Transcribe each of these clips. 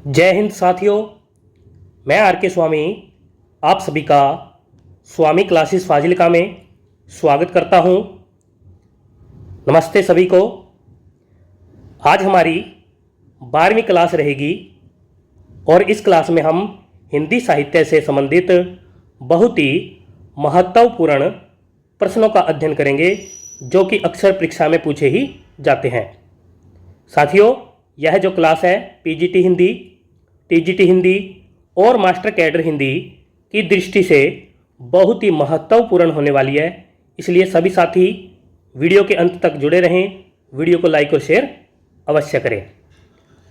जय हिंद साथियों। मैं आर के स्वामी आप सभी का स्वामी क्लासेस फाजिलका में स्वागत करता हूं। नमस्ते सभी को। आज हमारी 12वीं क्लास रहेगी और इस क्लास में हम हिंदी साहित्य से संबंधित बहुत ही महत्वपूर्ण प्रश्नों का अध्ययन करेंगे जो कि अक्सर परीक्षा में पूछे ही जाते हैं। साथियों, यह जो क्लास है पीजीटी हिंदी, टीजीटी हिंदी और मास्टर कैडर हिंदी की दृष्टि से बहुत ही महत्वपूर्ण होने वाली है, इसलिए सभी साथी वीडियो के अंत तक जुड़े रहें। वीडियो को लाइक और शेयर अवश्य करें।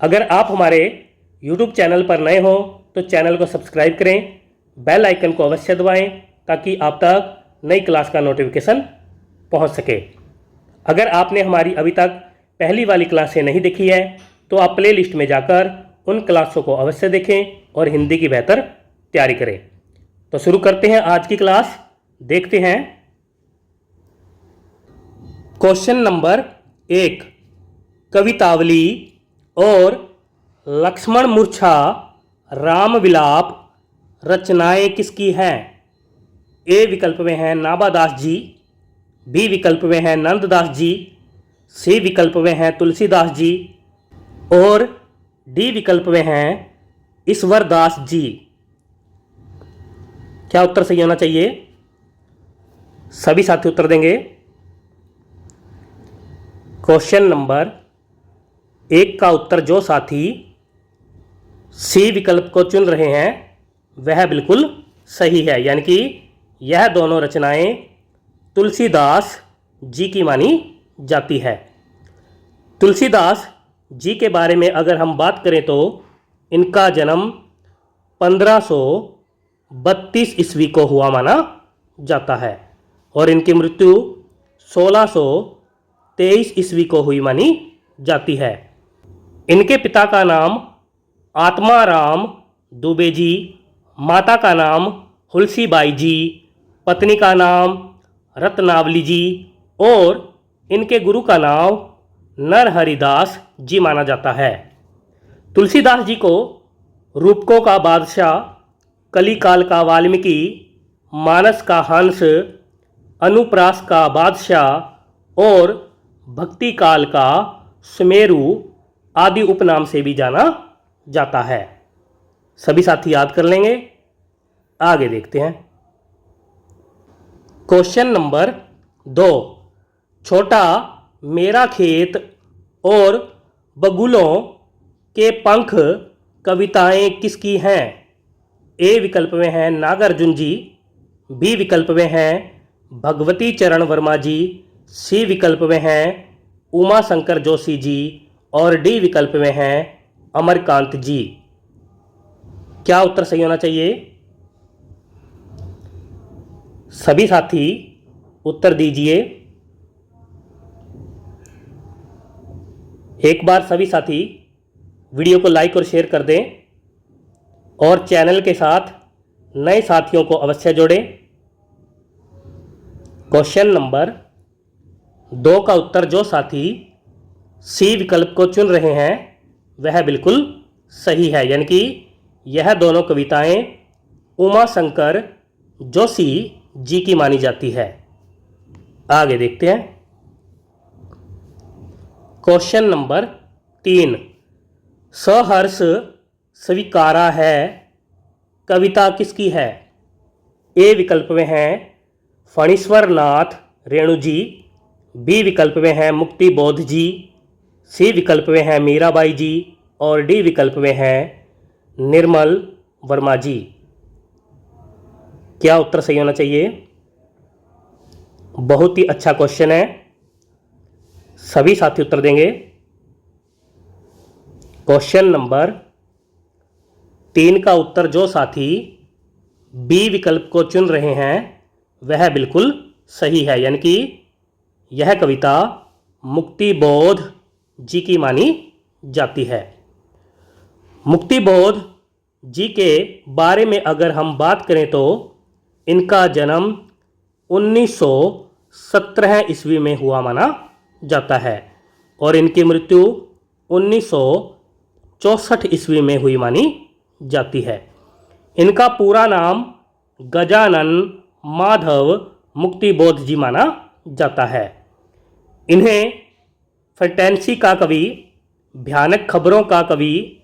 अगर आप हमारे YouTube चैनल पर नए हो तो चैनल को सब्सक्राइब करें, बेल आइकन को अवश्य दबाएं ताकि आप तक नई क्लास का नोटिफिकेशन पहुंच सके। अगर आपने हमारी अभी तक पहली वाली क्लासें नहीं देखी है तो आप प्ले लिस्ट में जाकर उन क्लासों को अवश्य देखें और हिंदी की बेहतर तैयारी करें। तो शुरू करते हैं आज की क्लास। देखते हैं क्वेश्चन नंबर 1। कवितावली और लक्ष्मण मूर्छा राम विलाप रचनाएं किसकी हैं? ए विकल्प में हैं नाभादास जी, बी विकल्प में हैं नंददास जी, सी विकल्प में हैं तुलसीदास जी और डी विकल्प में हैं ईश्वरदास जी। क्या उत्तर सही होना चाहिए? सभी साथी उत्तर देंगे। क्वेश्चन नंबर 1 का उत्तर जो साथी सी विकल्प को चुन रहे हैं वह बिल्कुल सही है, यानी कि यह दोनों रचनाएं तुलसीदास जी की मानी जाती है। तुलसीदास जी के बारे में अगर हम बात करें तो इनका जन्म 1532 ईस्वी को हुआ माना जाता है और इनकी मृत्यु 1623 ईस्वी को हुई मानी जाती है। इनके पिता का नाम आत्माराम दुबे जी, माता का नाम हुलसीबाई जी, पत्नी का नाम रत्नावली जी और इनके गुरु का नाम नरहरिदास जी माना जाता है। तुलसीदास जी को रूपकों का बादशाह, कलिकाल का वाल्मीकि, मानस का हंस, अनुप्रास का बादशाह और भक्ति काल का सुमेरु आदि उपनाम से भी जाना जाता है। सभी साथी याद कर लेंगे। आगे देखते हैं क्वेश्चन नंबर 2। छोटा मेरा खेत और बगुलों के पंख कविताएं किसकी हैं? ए विकल्प में हैं नागार्जुन जी, बी विकल्प में हैं भगवती चरण वर्मा जी, सी विकल्प में हैं उमा शंकर जोशी जी और डी विकल्प में हैं अमरकांत जी। क्या उत्तर सही होना चाहिए? सभी साथी उत्तर दीजिए। एक बार सभी साथी वीडियो को लाइक और शेयर कर दें और चैनल के साथ नए साथियों को अवश्य जोड़ें। क्वेश्चन नंबर 2 का उत्तर जो साथी सी विकल्प को चुन रहे हैं वह बिल्कुल सही है, यानी कि यह दोनों कविताएं उमा शंकर जोशी जी की मानी जाती है। आगे देखते हैं क्वेश्चन नंबर 3। सहर्ष स्वीकारा है कविता किसकी है? ए विकल्प में हैं फणीश्वर नाथ रेणु जी, बी विकल्प में हैं मुक्ति बोध जी, सी विकल्प में हैं मीराबाई जी और डी विकल्प में हैं निर्मल वर्मा जी। क्या उत्तर सही होना चाहिए? बहुत ही अच्छा क्वेश्चन है, सभी साथी उत्तर देंगे। क्वेश्चन नंबर 3 का उत्तर जो साथी बी विकल्प को चुन रहे हैं वह बिल्कुल सही है, यानी कि यह कविता मुक्ति बोध जी की मानी जाती है। मुक्ति बोध जी के बारे में अगर हम बात करें तो इनका जन्म 1917 ईस्वी में हुआ माना जाता है और इनकी मृत्यु 1964 ईस्वी में हुई मानी जाती है। इनका पूरा नाम गजानन माधव मुक्तिबोध जी माना जाता है। इन्हें फैंटेसी का कवि, भयानक खबरों का कवि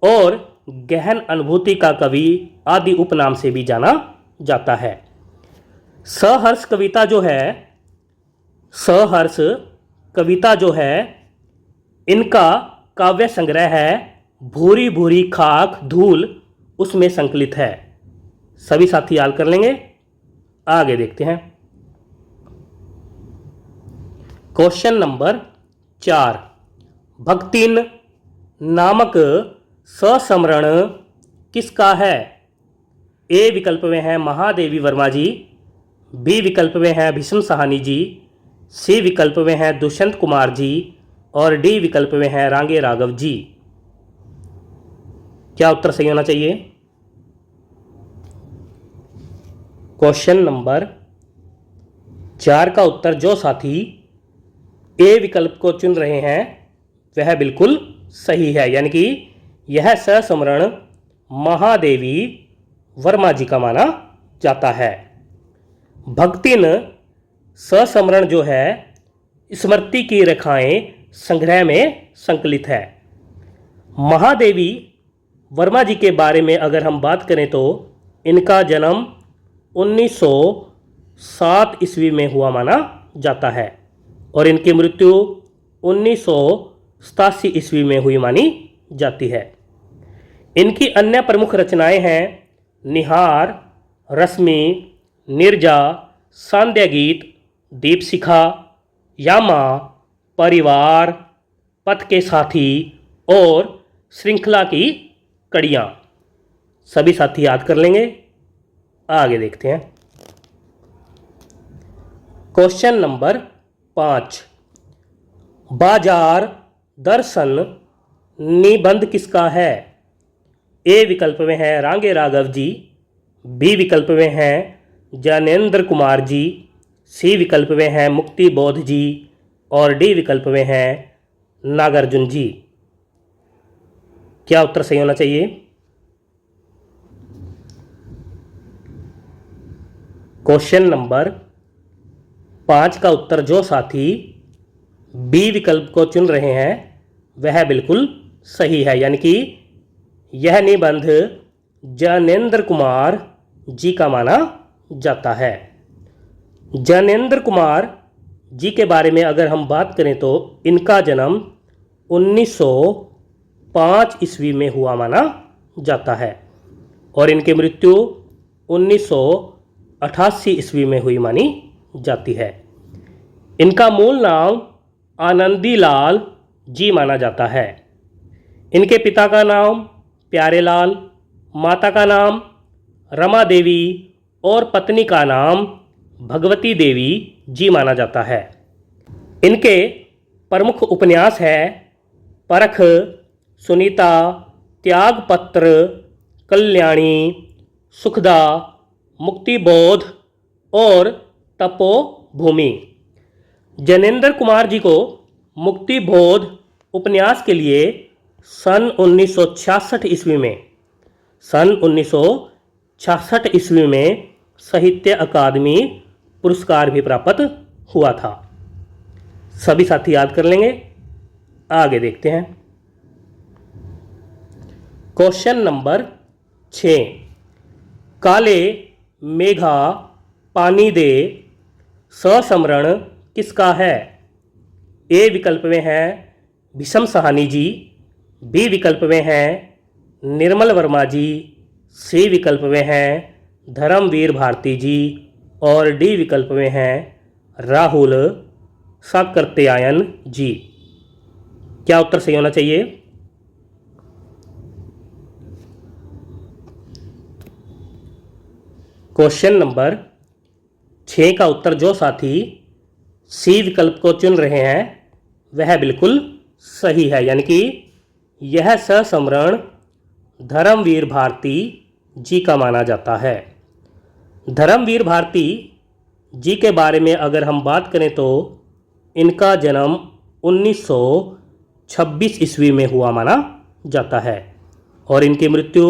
और गहन अनुभूति का कवि आदि उपनाम से भी जाना जाता है। सहर्ष कविता जो है इनका काव्य संग्रह है भूरी भूरी खाक धूल, उसमें संकलित है। सभी साथी याद कर लेंगे। आगे देखते हैं। क्वेश्चन नंबर 4, भक्तिन नामक सस्मरण किसका है? ए विकल्प में है महादेवी वर्मा जी, बी विकल्प में है भीष्म साहनी जी, सी विकल्प में है दुष्यंत कुमार जी और डी विकल्प में है रांगे राघव जी। क्या उत्तर सही होना चाहिए? क्वेश्चन नंबर 4 का उत्तर जो साथी ए विकल्प को चुन रहे हैं वह बिल्कुल सही है, यानी कि यह सस्मरण महादेवी वर्मा जी का माना जाता है। भक्तिन सस्मरण जो है स्मृति की रेखाएं संग्रह में संकलित है। महादेवी वर्मा जी के बारे में अगर हम बात करें तो इनका जन्म 1907 ईस्वी में हुआ माना जाता है और इनकी मृत्यु 1987 ईस्वी में हुई मानी जाती है। इनकी अन्य प्रमुख रचनाएं हैं निहार, रश्मि, निर्जा, सांध्य गीत, दीपशिखा, यामा, परिवार, पथ के साथी और श्रृंखला की कड़ियाँ। सभी साथी याद कर लेंगे। आगे देखते हैं। क्वेश्चन नंबर 5, बाजार दर्शन निबंध किसका है? ए विकल्प में है रांगे राघव जी, बी विकल्प में है ज्ञानेंद्र कुमार जी, सी विकल्प में है मुक्ति बोध जी और डी विकल्प में है नागार्जुन जी। क्या उत्तर सही होना चाहिए? क्वेश्चन नंबर 5 का उत्तर जो साथी बी विकल्प को चुन रहे हैं वह बिल्कुल सही है, यानी कि यह निबंध ज्ञानेंद्र कुमार जी का माना जाता है। ज्ञानेंद्र कुमार जी के बारे में अगर हम बात करें तो इनका जन्म 1905 ईस्वी में हुआ माना जाता है और इनकी मृत्यु 1988 ईस्वी में हुई मानी जाती है। इनका मूल नाम आनंदी लाल जी माना जाता है। इनके पिता का नाम प्यारेलाल, माता का नाम रमा देवी और पत्नी का नाम भगवती देवी जी माना जाता है। इनके प्रमुख उपन्यास है परख, सुनीता, त्यागपत्र, कल्याणी, सुखदा, मुक्तिबोध और तपोभूमि। ज्ञानेंद्र कुमार जी को मुक्तिबोध उपन्यास के लिए सन 1966 ईस्वी में साहित्य अकादमी पुरस्कार भी प्राप्त हुआ था। सभी साथी याद कर लेंगे। आगे देखते हैं। क्वेश्चन नंबर 6, काले मेघा पानी दे सस्मरण किसका है? ए विकल्प में है भीष्म साहनी जी, बी विकल्प में है निर्मल वर्मा जी, सी विकल्प में है धर्मवीर भारती जी और डी विकल्प में है राहुल साकृत्यायन जी। क्या उत्तर सही होना चाहिए? क्वेश्चन नंबर 6 का उत्तर जो साथी सी विकल्प को चुन रहे हैं वह बिल्कुल सही है, यानी कि यह सस्मरण धर्मवीर भारती जी का माना जाता है। धर्मवीर भारती जी के बारे में अगर हम बात करें तो इनका जन्म 1926 ईस्वी में हुआ माना जाता है और इनकी मृत्यु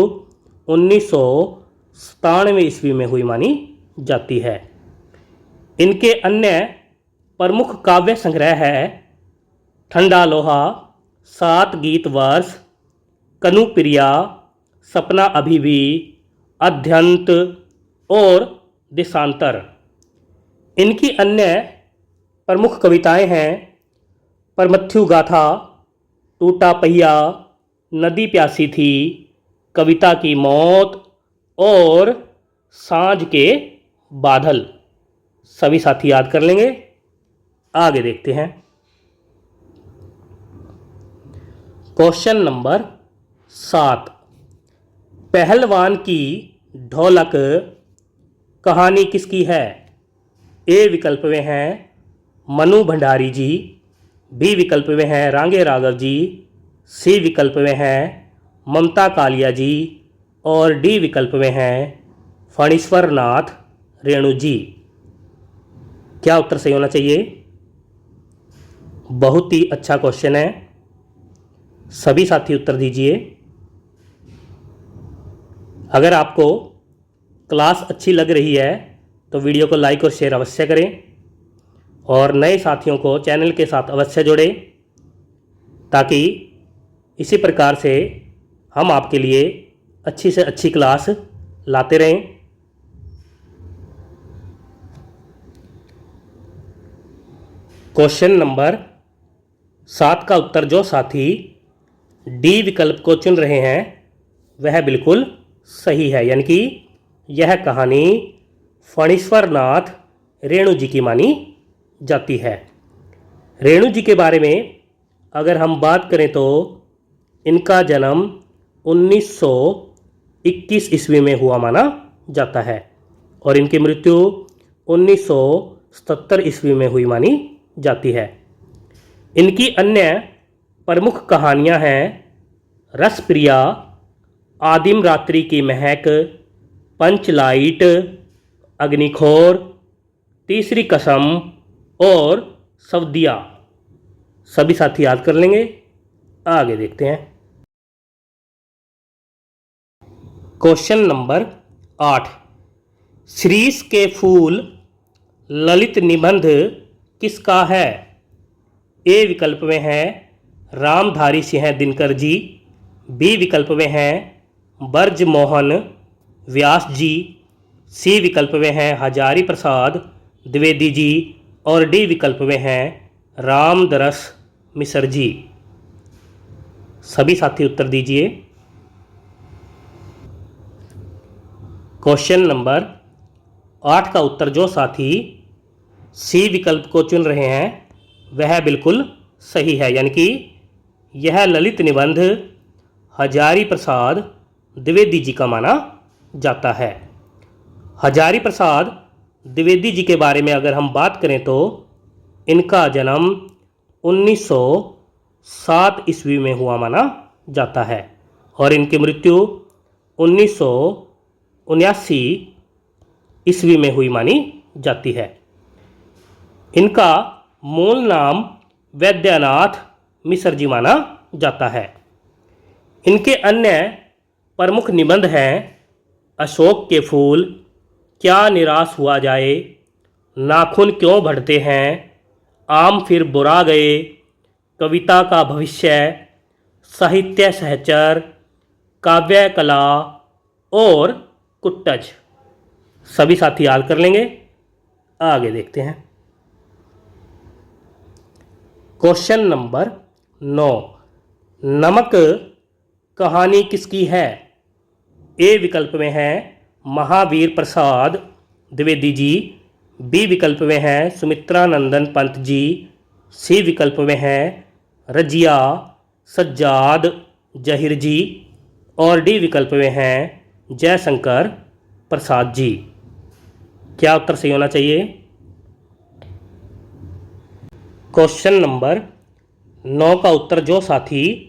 1997 ईस्वी में हुई मानी जाती है। इनके अन्य प्रमुख काव्य संग्रह है ठंडा लोहा, 7 गीत वर्ष, कनुप्रिया, सपना अभी भी, अध्यंत और देशांतर। इनकी अन्य प्रमुख कविताएं हैं परमथ्यु गाथा, टूटा पहिया, नदी प्यासी थी, कविता की मौत और सांझ के बादल। सभी साथी याद कर लेंगे। आगे देखते हैं। क्वेश्चन नंबर 7, पहलवान की ढोलक कहानी किसकी है? ए विकल्प में हैं मनु भंडारी जी, बी विकल्प में हैं रांगे राघव जी, सी विकल्प में हैं ममता कालिया जी और डी विकल्प में हैं फणीश्वर नाथ रेणु जी। क्या उत्तर सही होना चाहिए? बहुत ही अच्छा क्वेश्चन है। सभी साथी उत्तर दीजिए। अगर आपको क्लास अच्छी लग रही है तो वीडियो को लाइक और शेयर अवश्य करें और नए साथियों को चैनल के साथ अवश्य जोड़ें ताकि इसी प्रकार से हम आपके लिए अच्छी से अच्छी क्लास लाते रहें। क्वेश्चन नंबर 7 का उत्तर जो साथी डी विकल्प को चुन रहे हैं वह बिल्कुल सही है, यानी कि यह कहानी फणीश्वर नाथ रेणु जी की मानी जाती है। रेणु जी के बारे में अगर हम बात करें तो इनका जन्म 1921 ईस्वी में हुआ माना जाता है और इनकी मृत्यु 1977 ईस्वी में हुई मानी जाती है। इनकी अन्य प्रमुख कहानियां हैं रसप्रिया, आदिम रात्रि की महक, पंचलाइट, अग्निखोर, तीसरी कसम और सवदिया। सभी साथी याद कर लेंगे। आगे देखते हैं। क्वेश्चन नंबर 8, शीरीष के फूल ललित निबंध किसका है? ए विकल्प में है रामधारी सिंह दिनकर जी, बी विकल्प में हैं ब्रजमोहन व्यास जी, सी विकल्प में हैं हजारी प्रसाद द्विवेदी जी और डी विकल्प में हैं रामदरस मिश्र जी। सभी साथी उत्तर दीजिए। क्वेश्चन नंबर 8 का उत्तर जो साथी सी विकल्प को चुन रहे हैं वह बिल्कुल सही है, यानी कि यह ललित निबंध हजारी प्रसाद द्विवेदी जी का माना जाता है। हजारी प्रसाद द्विवेदी जी के बारे में अगर हम बात करें तो इनका जन्म 1907 ईस्वी में हुआ माना जाता है और इनकी मृत्यु 1979 ईस्वी में हुई मानी जाती है। इनका मूल नाम वैद्यनाथ मिश्र जी माना जाता है। इनके अन्य प्रमुख निबंध हैं अशोक के फूल, क्या निराश हुआ जाए, नाखून क्यों बढ़ते हैं, आम फिर बुरा गए, कविता का भविष्य, साहित्य सहचर, काव्य कला और कुट्टज। सभी साथी याद कर लेंगे। आगे देखते हैं। क्वेश्चन नंबर 9, नमक कहानी किसकी है? ए विकल्प में है महावीर प्रसाद द्विवेदी जी, बी विकल्प में है सुमित्रानंदन पंत जी, सी विकल्प में है रजिया सज्जाद जहीर जी और डी विकल्प में है जयशंकर प्रसाद जी। क्या उत्तर सही होना चाहिए? क्वेश्चन नंबर 9 का उत्तर जो साथी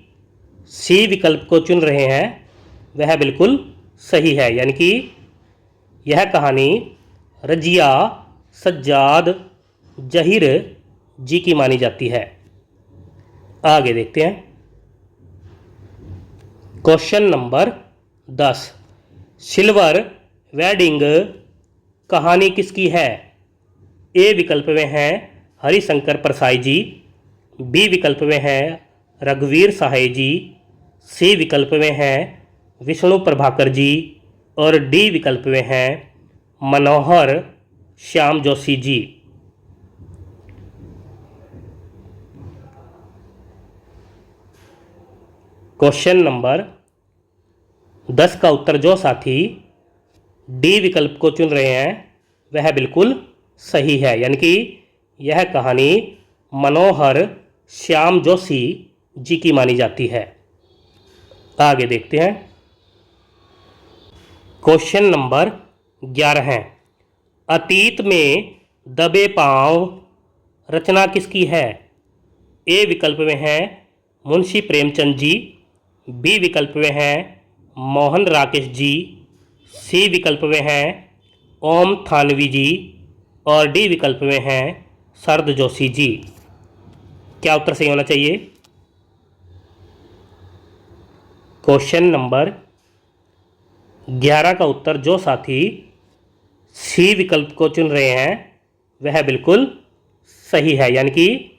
सी विकल्प को चुन रहे हैं वह बिल्कुल सही है, यानी कि यह कहानी रजिया सज्जाद जहीर जी की मानी जाती है। आगे देखते हैं। क्वेश्चन नंबर 10, सिल्वर वेडिंग कहानी किसकी है? ए विकल्प में हैं हरिशंकर परसाई जी, बी विकल्प में हैं रघुवीर साहे जी, सी विकल्प में हैं विष्णु प्रभाकर जी और डी विकल्प में हैं मनोहर श्याम जोशी जी। क्वेश्चन नंबर 10 का उत्तर जो साथी डी विकल्प को चुन रहे हैं वह बिल्कुल सही है, यानी कि यह कहानी मनोहर श्याम जोशी जी की मानी जाती है। आगे देखते हैं। क्वेश्चन नंबर 11 है, अतीत में दबे पांव रचना किसकी है? ए विकल्प में है मुंशी प्रेमचंद जी, बी विकल्प में है मोहन राकेश जी, सी विकल्प में है ओम थानवी जी और डी विकल्प में है शरद जोशी जी। क्या उत्तर सही होना चाहिए? क्वेश्चन नंबर 11 का उत्तर जो साथी सी विकल्प को चुन रहे हैं वह बिल्कुल सही है, यानी कि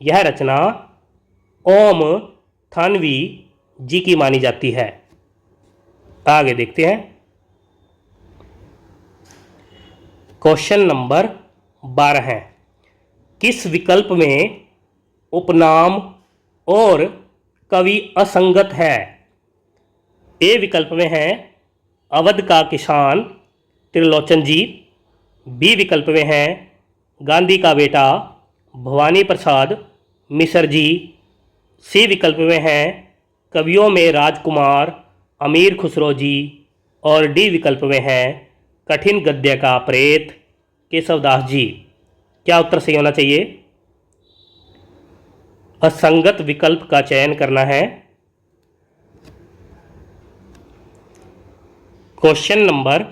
यह रचना ओम थानवी जी की मानी जाती है। आगे देखते हैं। क्वेश्चन नंबर 12 है, किस विकल्प में उपनाम और कवि असंगत है? ए विकल्प में है अवध का किसान त्रिलोचन जी, बी विकल्प में है गांधी का बेटा भवानी प्रसाद मिश्र जी, सी विकल्प में है कवियों में राजकुमार अमीर खुसरो जी और डी विकल्प में है कठिन गद्य का प्रेत केशवदास जी। क्या उत्तर सही होना चाहिए? असंगत विकल्प का चयन करना है। क्वेश्चन नंबर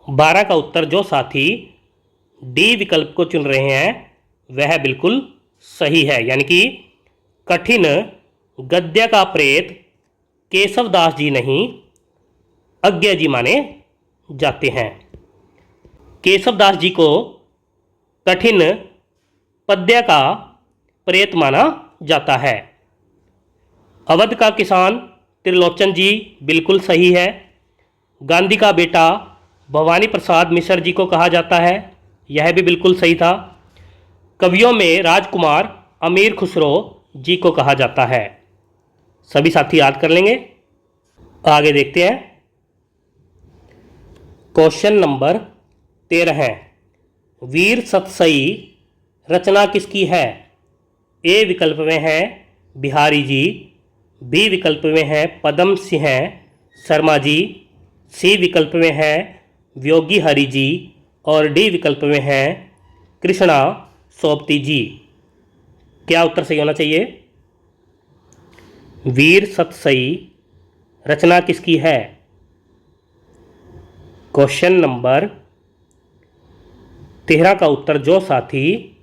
12 का उत्तर जो साथी डी विकल्प को चुन रहे हैं वह बिल्कुल सही है, यानी कि कठिन गद्य का प्रेत केशवदास जी नहीं अज्ञा जी माने जाते हैं। केशवदास जी को कठिन पद्य का प्रेत माना जाता है। अवध का किसान त्रिलोचन जी बिल्कुल सही है। गांधी का बेटा भवानी प्रसाद मिश्र जी को कहा जाता है, यह भी बिल्कुल सही था। कवियों में राजकुमार अमीर खुसरो जी को कहा जाता है। सभी साथी याद कर लेंगे। आगे देखते हैं। क्वेश्चन नंबर 13 है, वीर सतसई रचना किसकी है? ए विकल्प में है बिहारी जी, बी विकल्प में है पदम सिंह शर्मा जी, सी विकल्प में है व्योगी हरि जी और डी विकल्प में है कृष्णा सोपती जी। क्या उत्तर सही होना चाहिए? वीर सतसई रचना किसकी है? क्वेश्चन नंबर 13 का उत्तर जो साथी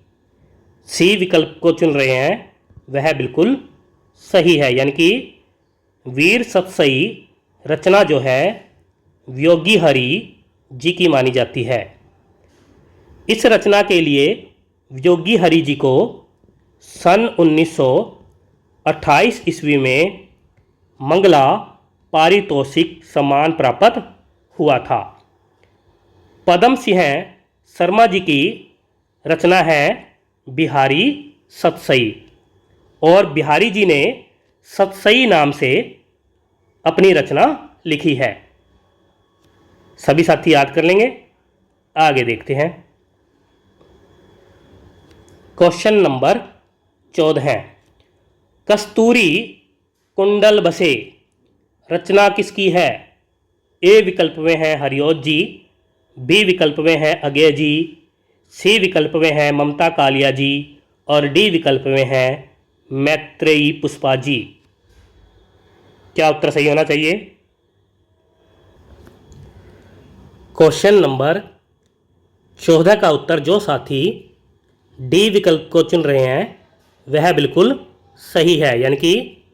सी विकल्प को चुन रहे हैं वह बिल्कुल सही है, यानी कि वीर सतसई रचना जो है व्योगी हरि जी की मानी जाती है। इस रचना के लिए व्योगी हरि जी को सन 1928 ईस्वी में मंगला पारितोषिक सम्मान प्राप्त हुआ था। पदम सिंह शर्मा जी की रचना है बिहारी सतसई और बिहारी जी ने सतसई नाम से अपनी रचना लिखी है। सभी साथी याद कर लेंगे। आगे देखते हैं। क्वेश्चन नंबर 14 है, कस्तूरी कुंडल बसे रचना किसकी है? ए विकल्प में है हरिओत जी, बी विकल्प में है अजय जी, सी विकल्प में है ममता कालिया जी और डी विकल्प में है मैत्रेयी पुष्पा जी। क्या उत्तर सही होना चाहिए? क्वेश्चन नंबर 14 का उत्तर जो साथी डी विकल्प को चुन रहे हैं वह बिल्कुल सही है, यानी कि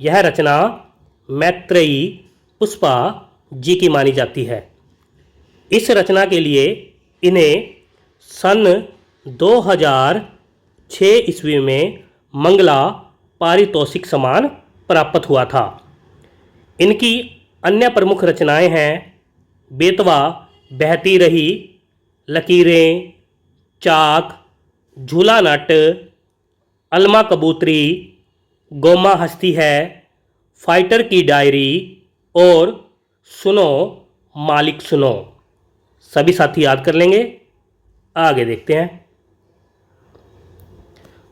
यह रचना मैत्रेयी पुष्पा जी की मानी जाती है। इस रचना के लिए इन्हें सन 2006 ईस्वी में मंगला पारितोषिक सम्मान प्राप्त हुआ था। इनकी अन्य प्रमुख रचनाएं हैं बेतवा बहती रही, लकीरें, चाक, झूला नट, अलमा कबूतरी, गोमा हस्ती है, फाइटर की डायरी और सुनो मालिक सुनो। सभी साथी याद कर लेंगे। आगे देखते हैं।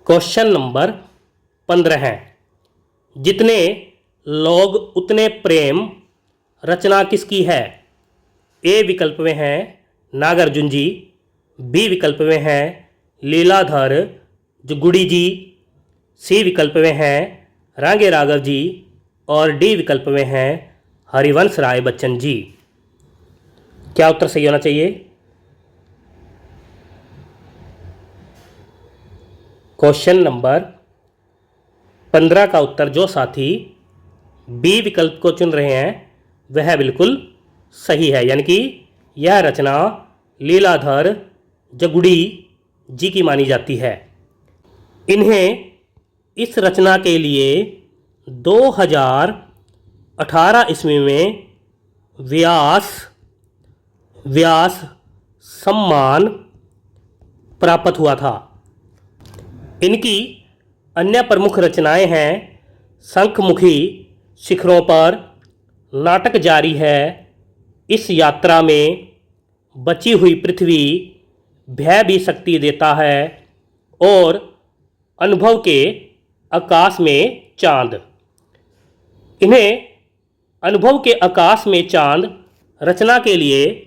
क्वेश्चन नंबर 15 है, जितने लोग उतने प्रेम रचना किसकी है? ए विकल्प में है नागार्जुन जी, बी विकल्प में है लीलाधर जुगुड़ी जी, सी विकल्प में है रांगे राघव जी और डी विकल्प में है हरिवंश राय बच्चन जी। क्या उत्तर सही होना चाहिए? क्वेश्चन नंबर 15 का उत्तर जो साथी बी विकल्प को चुन रहे हैं वह बिल्कुल सही है, यानी कि यह रचना लीलाधर जगुड़ी जी की मानी जाती है। इन्हें इस रचना के लिए 2018 ईस्वी में व्यास सम्मान प्राप्त हुआ था। इनकी अन्य प्रमुख रचनाएं हैं शंखमुखी शिखरों पर, नाटक जारी है, इस यात्रा में, बची हुई पृथ्वी, भय भी शक्ति देता है और अनुभव के आकाश में चांद। इन्हें अनुभव के आकाश में चांद रचना के लिए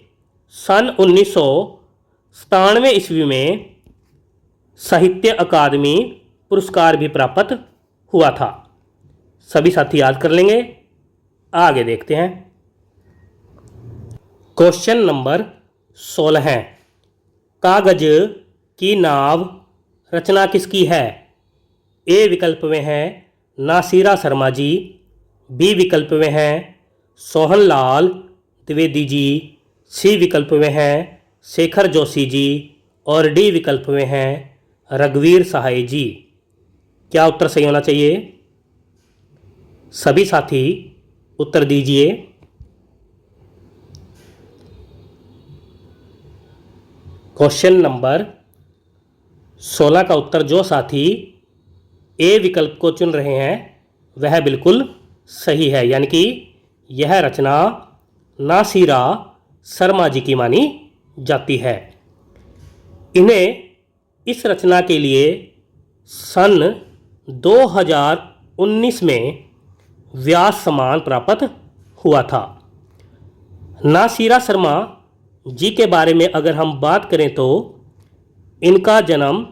सन 1997 ईस्वी में साहित्य अकादमी पुरस्कार भी प्राप्त हुआ था। सभी साथी याद कर लेंगे। आगे देखते हैं। क्वेश्चन नंबर 16 है, कागज की नाव रचना किसकी है? ए विकल्प में है नासिरा शर्मा जी, बी विकल्प में है सोहनलाल द्विवेदी जी, सी विकल्प में है शेखर जोशी जी और डी विकल्प में है रघुवीर सहाय जी। क्या उत्तर सही होना चाहिए? सभी साथी उत्तर दीजिए। क्वेश्चन नंबर 16 का उत्तर जो साथी ए विकल्प को चुन रहे हैं वह बिल्कुल सही है, यानी कि यह रचना नासिरा शर्मा जी की मानी जाती है। इन्हें इस रचना के लिए सन 2019 में व्यास सम्मान प्राप्त हुआ था। नासिरा शर्मा जी के बारे में अगर हम बात करें तो इनका जन्म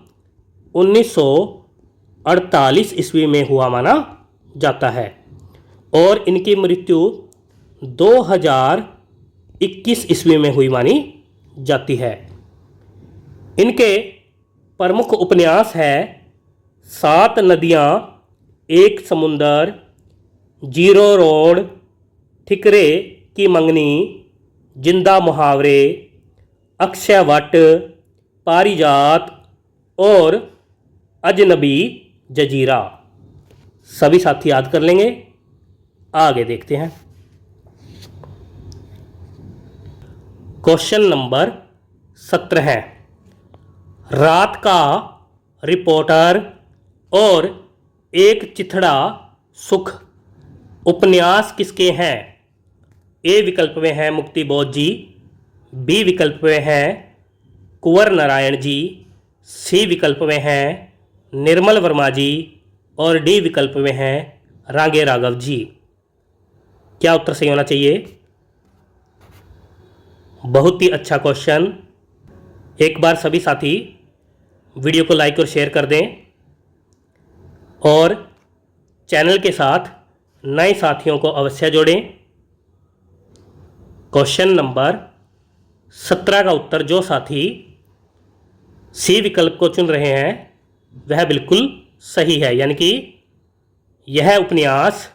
1948 ईस्वी में हुआ माना जाता है और इनकी मृत्यु 2021 ईस्वी में हुई मानी जाती है। इनके प्रमुख उपन्यास है 7 नदियाँ, एक समुंदर, जीरो रोड, ठिकरे की मंगनी, जिंदा मुहावरे, अक्षयवट, पारिजात और अजनबी जजीरा। सभी साथी याद कर लेंगे। आगे देखते हैं। क्वेश्चन नंबर 17 है, रात का रिपोर्टर और एक चिथड़ा सुख उपन्यास किसके हैं? ए विकल्प में है मुक्ति बोध जी, बी विकल्प में है कुंवर नारायण जी, सी विकल्प में है निर्मल वर्मा जी और डी विकल्प में है रांगे राघव जी। क्या उत्तर सही होना चाहिए? बहुत ही अच्छा क्वेश्चन। एक बार सभी साथी वीडियो को लाइक और शेयर कर दें और चैनल के साथ नए साथियों को अवश्य जोड़ें। क्वेश्चन नंबर 17 का उत्तर जो साथी सी विकल्प को चुन रहे हैं वह बिल्कुल सही है, यानी कि यह उपन्यास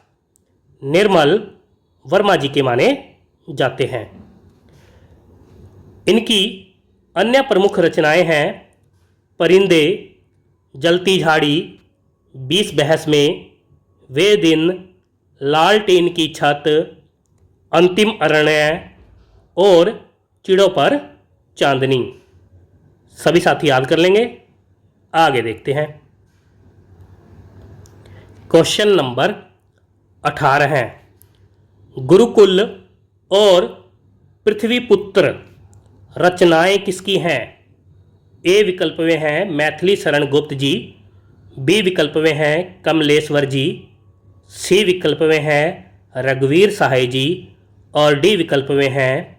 निर्मल वर्मा जी के माने जाते हैं। इनकी अन्य प्रमुख रचनाएं हैं परिंदे, जलती झाड़ी, 20 बहस में, वे दिन, लालटेन की छत, अंतिम अरण्य और चिड़ों पर चांदनी। सभी साथी याद कर लेंगे। आगे देखते हैं। क्वेश्चन नंबर 18 है, गुरुकुल और पृथ्वीपुत्र रचनाएं किसकी हैं? ए विकल्प में हैं मैथिली शरण गुप्त जी, बी विकल्प में हैं कमलेश्वर जी, सी विकल्प में हैं रघुवीर सहाय जी और डी विकल्प में हैं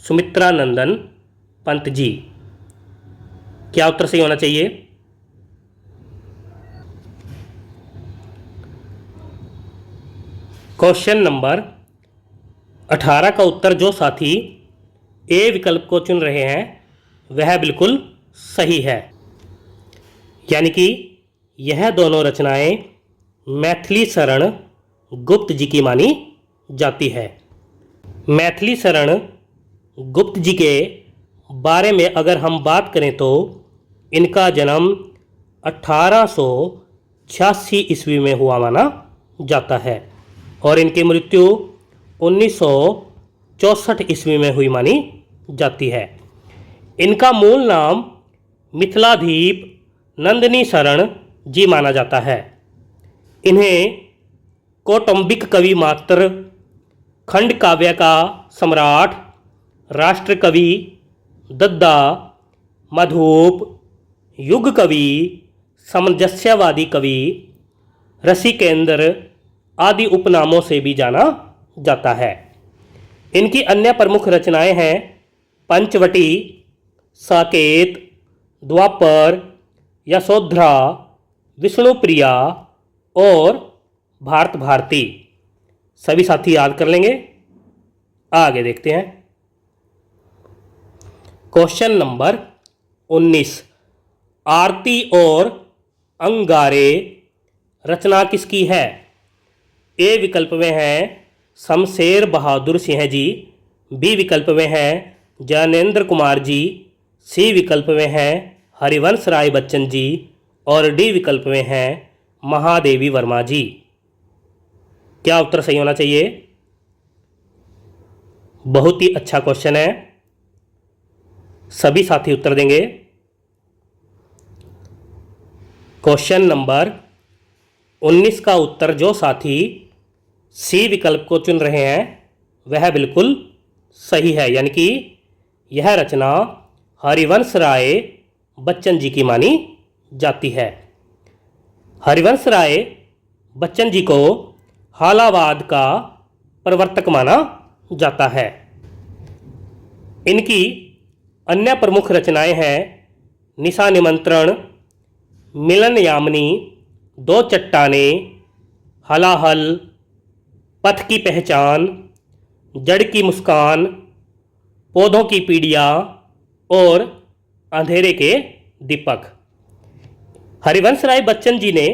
सुमित्रा नंदन पंत जी। क्या उत्तर सही होना चाहिए? क्वेश्चन नंबर 18 का उत्तर जो साथी ए विकल्प को चुन रहे हैं वह बिल्कुल सही है। यानी कि यह दोनों रचनाएं मैथिली शरण गुप्त जी की मानी जाती है। मैथिली शरण गुप्त जी के बारे में अगर हम बात करें तो इनका जन्म 1886 ईस्वी में हुआ माना जाता है और इनकी मृत्यु 1964 ईस्वी में हुई मानी जाती है। इनका मूल नाम मिथिलाधीप नंदिनी शरण जी माना जाता है। इन्हें कौटुंबिक कवि मात्र, खंड काव्य का सम्राट, राष्ट्र कवि, दद्दा, मधुप, युग कवि, सामंजस्यवादी कवि, रसिकेंद्र आदि उपनामों से भी जाना जाता है। इनकी अन्य प्रमुख रचनाएं हैं पंचवटी, साकेत, द्वापर, यशोधरा, विष्णुप्रिया और भारत भारती। सभी साथी याद कर लेंगे। आगे देखते हैं। क्वेश्चन नंबर 19, आरती और अंगारे रचना किसकी है? ए विकल्प में हैं शमशेर बहादुर सिंह जी, बी विकल्प में हैं ज्ञानेंद्र कुमार जी, सी विकल्प में हैं हरिवंश राय बच्चन जी और डी विकल्प में हैं महादेवी वर्मा जी। क्या उत्तर सही होना चाहिए? बहुत ही अच्छा क्वेश्चन है। सभी साथी उत्तर देंगे। क्वेश्चन नंबर 19 का उत्तर जो साथी सी विकल्प को चुन रहे हैं वह बिल्कुल सही है। यानी कि यह रचना हरिवंश राय बच्चन जी की मानी जाती है। हरिवंश राय बच्चन जी को हालावाद का प्रवर्तक माना जाता है। इनकी अन्य प्रमुख रचनाएं हैं निशा निमंत्रण, मिलन यामिनी, दो चट्टानें, हलाहल, पथ की पहचान, जड़ की मुस्कान, पौधों की पीड़िया और अंधेरे के दीपक। हरिवंश राय बच्चन जी ने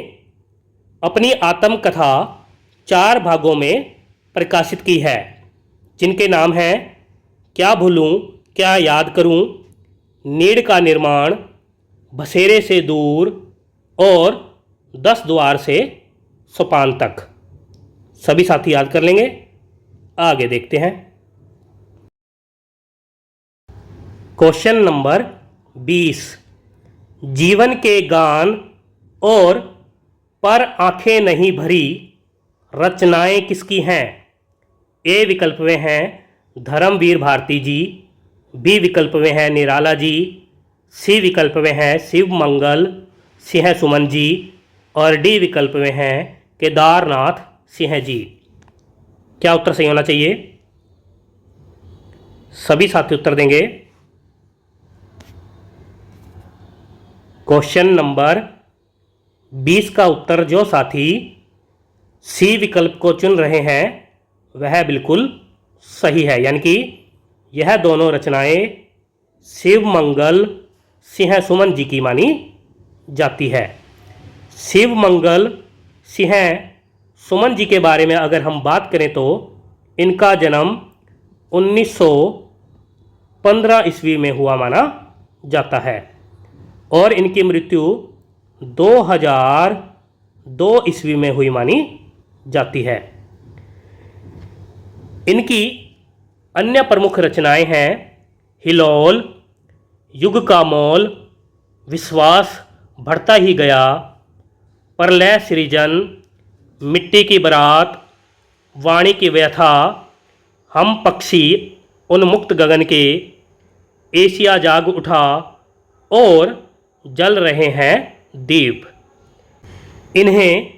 अपनी आत्मकथा 4 भागों में प्रकाशित की है, जिनके नाम हैं क्या भूलूं क्या याद करूं, नीड़ का निर्माण, बसेरे से दूर और 10 द्वार से सोपान तक। सभी साथी याद कर लेंगे। आगे देखते हैं। क्वेश्चन नंबर 20, जीवन के गान और पर आंखें नहीं भरी रचनाएं किसकी हैं? ए विकल्प में हैं धर्मवीर भारती जी, बी विकल्प में हैं निराला जी, सी विकल्प में हैं शिव मंगल सिंह सुमन जी और डी विकल्प में हैं केदारनाथ सिंह जी। क्या उत्तर सही होना चाहिए? सभी साथी उत्तर देंगे। क्वेश्चन नंबर 20 का उत्तर जो साथी सी विकल्प को चुन रहे हैं वह बिल्कुल सही है। यानी कि यह दोनों रचनाएं शिव मंगल सिंह सुमन जी की मानी जाती है। शिव मंगल सिंह सुमन जी के बारे में अगर हम बात करें तो इनका जन्म 1915 ईस्वी में हुआ माना जाता है और इनकी मृत्यु 2002 ईस्वी में हुई मानी जाती है। इनकी अन्य प्रमुख रचनाएं हैं हिलोल, युग का मोल, विश्वास बढ़ता ही गया, प्रलय सृजन, मिट्टी की बारात, वाणी की व्यथा, हम पक्षी उन्मुक्त गगन के, एशिया जाग उठा और जल रहे हैं दीप। इन्हें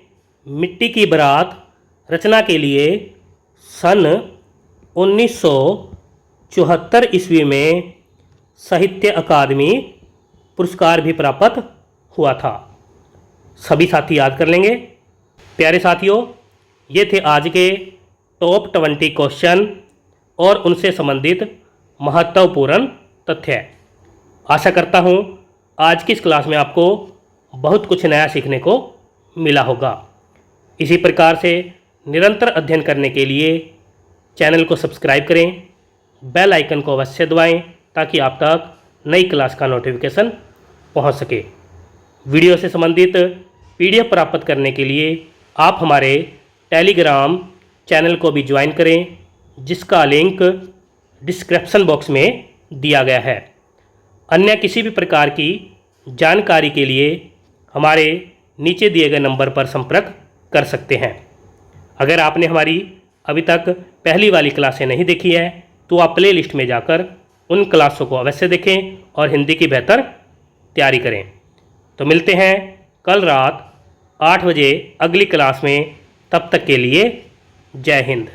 मिट्टी की बारात रचना के लिए सन 1974 ईस्वी में साहित्य अकादमी पुरस्कार भी प्राप्त हुआ था। सभी साथी याद कर लेंगे। प्यारे साथियों, ये थे आज के टॉप 20 क्वेश्चन और उनसे संबंधित महत्वपूर्ण तथ्य। आशा करता हूँ आज की इस क्लास में आपको बहुत कुछ नया सीखने को मिला होगा। इसी प्रकार से निरंतर अध्ययन करने के लिए चैनल को सब्सक्राइब करें, बेल आइकन को अवश्य दबाएं ताकि आप तक नई क्लास का नोटिफिकेशन पहुंच सके। वीडियो से संबंधित PDF प्राप्त करने के लिए आप हमारे टेलीग्राम चैनल को भी ज्वाइन करें, जिसका लिंक डिस्क्रिप्शन बॉक्स में दिया गया है। अन्य किसी भी प्रकार की जानकारी के लिए हमारे नीचे दिए गए नंबर पर संपर्क कर सकते हैं। अगर आपने हमारी अभी तक पहली वाली क्लासें नहीं देखी है तो आप प्ले लिस्ट में जाकर उन क्लासों को अवश्य देखें और हिंदी की बेहतर तैयारी करें। तो मिलते हैं कल रात 8 बजे अगली क्लास में। तब तक के लिए जय हिंद।